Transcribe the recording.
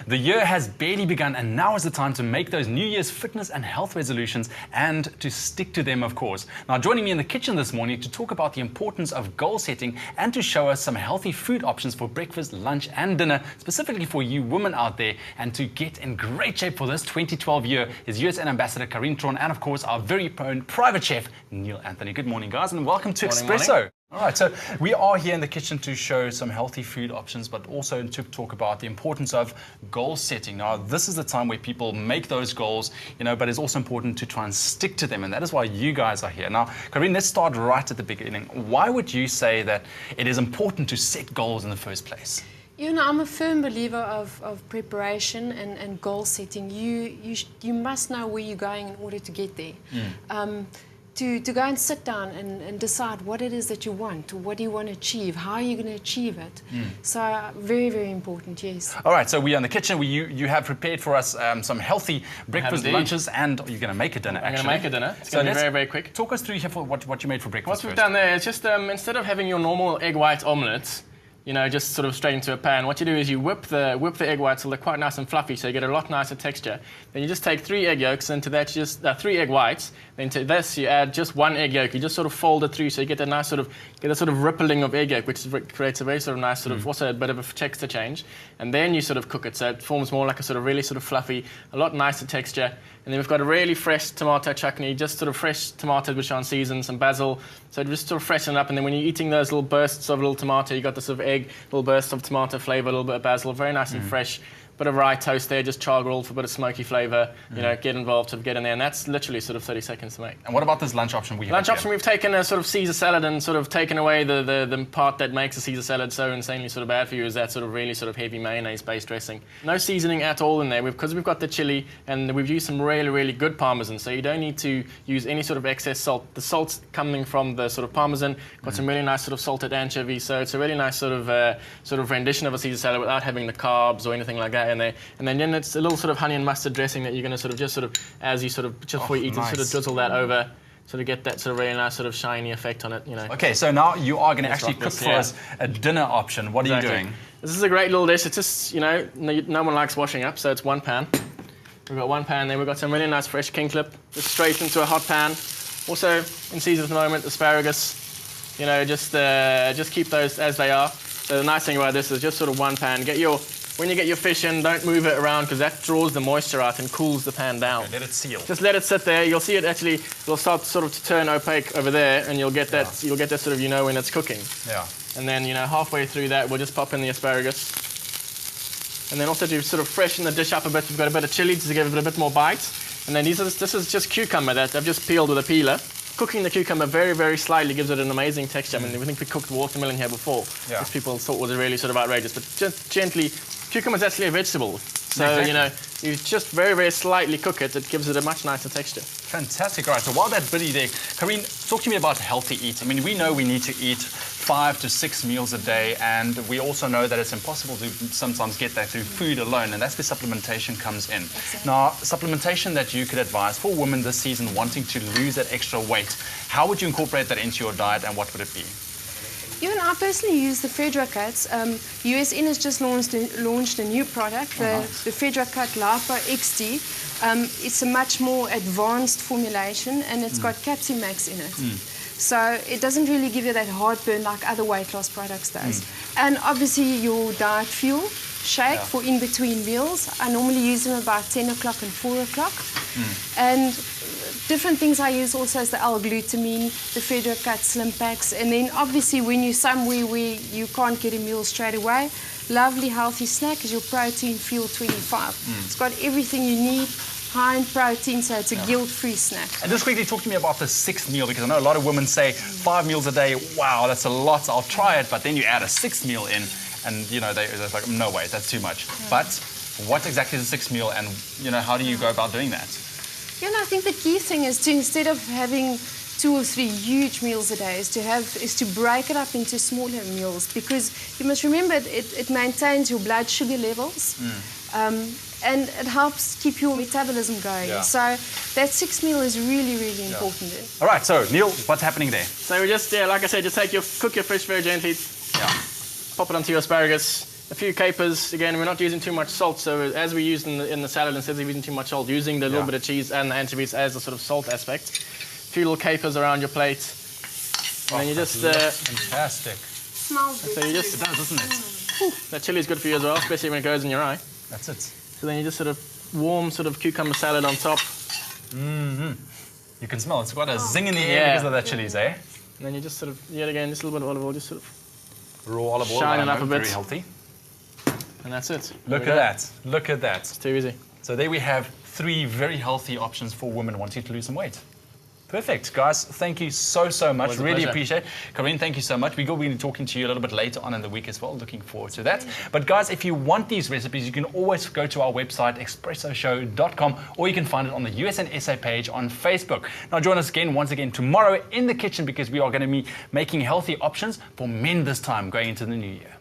The year has barely begun, and now is the time to make those New Year's fitness and health resolutions and to stick to them, of course. Now, joining me in the kitchen this morning to talk about the importance of goal setting and to show us some healthy food options for breakfast, lunch and dinner, specifically for you women out there, and to get in great shape for this 2012 year is USN Ambassador Carien Theron and, of course, our very own private chef, Neill Anthony. Good morning, guys, and welcome to Espresso. Morning. All right, so we are here in the kitchen to show some healthy food options, but also to talk about the importance of goal setting. Now, this is the time where people make those goals, but it's also important to try and stick to them, and that is why you guys are here. Now, Carien, let's start right at the beginning. Why would you say that it is important to set goals in the first place? I'm a firm believer of preparation and goal setting. You must know where you're going in order to get there. To go and sit down and decide what it is that you want, what do you want to achieve, how are you going to achieve it. So very, very important, yes. All right, so we are in the kitchen. You have prepared for us some healthy breakfast, lunches, and you're going to make a dinner, I'm going to make a dinner. It's going to be very, very quick. Talk us through here for what you made for breakfast. What we've done there is just, instead of having your normal egg white omelette, just sort of straight into a pan, what you do is you whip the egg whites till they're quite nice and fluffy, so you get a lot nicer texture. Then you just take 3 egg yolks, and to that you just 3 egg whites. Then to this you add just 1 egg yolk. You just sort of fold it through, so you get a nice sort of rippling of egg yolk, which creates a very sort of nice also a bit of a texture change. And then you sort of cook it, so it forms more like a sort of really sort of fluffy, a lot nicer texture. And then we've got a really fresh tomato chutney, just sort of fresh tomatoes which are unseasoned, some basil, so just sort of freshen it up. And then when you're eating those little bursts of little tomato, you got this sort of egg, little burst of tomato flavour, a little bit of basil, very nice and fresh. Bit of rye toast there, just char grilled for a bit of smoky flavour. Get involved, get in there, and that's literally sort of 30 seconds to make. And what about this lunch option we have? Lunch option, we've taken a sort of Caesar salad and sort of taken away the part that makes a Caesar salad so insanely sort of bad for you, is that sort of really sort of heavy mayonnaise-based dressing. No seasoning at all in there, because we've got the chili and we've used some really, really good parmesan, so you don't need to use any sort of excess salt. The salt's coming from the sort of parmesan, got some really nice sort of salted anchovies, so it's a really nice sort of rendition of a Caesar salad without having the carbs or anything like that in there. And then it's a little sort of honey and mustard dressing that you're going to as you just before you eat it, sort of drizzle that over, sort of get that sort of really nice sort of shiny effect on it, Okay, so now you are going to actually cook for us a dinner option. What are you doing? This is a great little dish. It's just, no one likes washing up, so it's one pan. We've got one pan there. We've got some really nice fresh kingklip, just straight into a hot pan. Also in season at the moment, asparagus. Just keep those as they are. So the nice thing about this is just sort of one pan. When you get your fish in, don't move it around, because that draws the moisture out and cools the pan down. Okay, let it seal. Just let it sit there. You'll see it actually, it'll start sort of to turn opaque over there, and you'll get that sort of, when it's cooking. Yeah. And then, halfway through that, we'll just pop in the asparagus. And then also to sort of freshen the dish up a bit, we've got a bit of chili to give it a bit more bite. And then this is just cucumber that I've just peeled with a peeler. Cooking the cucumber very, very slightly gives it an amazing texture. I mean, we think we cooked watermelon here before, which people thought was really sort of outrageous. But just gently, cucumber is actually a vegetable. So, you just very, very slightly cook it. It gives it a much nicer texture. Fantastic. All right, so while that's busy there, Carien, talk to me about healthy eating. I mean, we know we need to eat 5 to 6 meals a day, and we also know that it's impossible to sometimes get that through food alone, and that's where supplementation comes in. Exactly. Now, supplementation that you could advise for women this season wanting to lose that extra weight, how would you incorporate that into your diet, and what would it be? I personally use the Fedra Cuts. USN has just launched a new product, the Fedra Cut Lipo XT. It's a much more advanced formulation, and it's got Capsimax in it. So it doesn't really give you that heartburn like other weight loss products does. And obviously your diet fuel shake for in between meals. I normally use them about 10 o'clock and 4 o'clock. And different things I use also is the L-glutamine, the Fedra Cut Slim Packs, and then obviously when you're somewhere where you can't get a meal straight away, lovely healthy snack is your Protein Fuel 25. It's got everything you need, high in protein, so it's a guilt-free snack. And just quickly talk to me about the 6th meal, because I know a lot of women say 5 meals a day, wow, that's a lot, I'll try it, but then you add a 6th meal in, and they're like, no way, that's too much. But what exactly is the 6th meal, and how do you go about doing that? I think the key thing is to, instead of having 2 or 3 huge meals a day, is to break it up into smaller meals, because you must remember it maintains your blood sugar levels. And it helps keep your metabolism going. So that 6th meal is really, really important. All right, so Neill, what's happening there? So we just, like I said, just cook your fish very gently. Pop it onto your asparagus. A few capers. Again, we're not using too much salt, so as we used in the salad, instead of using too much salt, using the little bit of cheese and the anchovies as the sort of salt aspect. A few little capers around your plate. And then you just... fantastic. Smells so you just, It does, doesn't it? that chili is good for you as well, especially when it goes in your eye. That's it. So then you just sort of warm sort of cucumber salad on top. You can smell it's got a zing in the air because of that chilies, eh? And then you just sort of, yet again, just a little bit of olive oil, just sort of Raw olive oil. shine it up a bit. Very healthy. And that's it. Look at that. Look at that. It's too easy. So there we have 3 very healthy options for women wanting to lose some weight. Perfect, guys. Thank you so much. Really appreciate it. Carien, thank you so much. We will be talking to you a little bit later on in the week as well. Looking forward to that. But guys, if you want these recipes, you can always go to our website, expressoshow.com, or you can find it on the USN SA page on Facebook. Now join us again, once again, tomorrow in the kitchen, because we are going to be making healthy options for men this time going into the new year.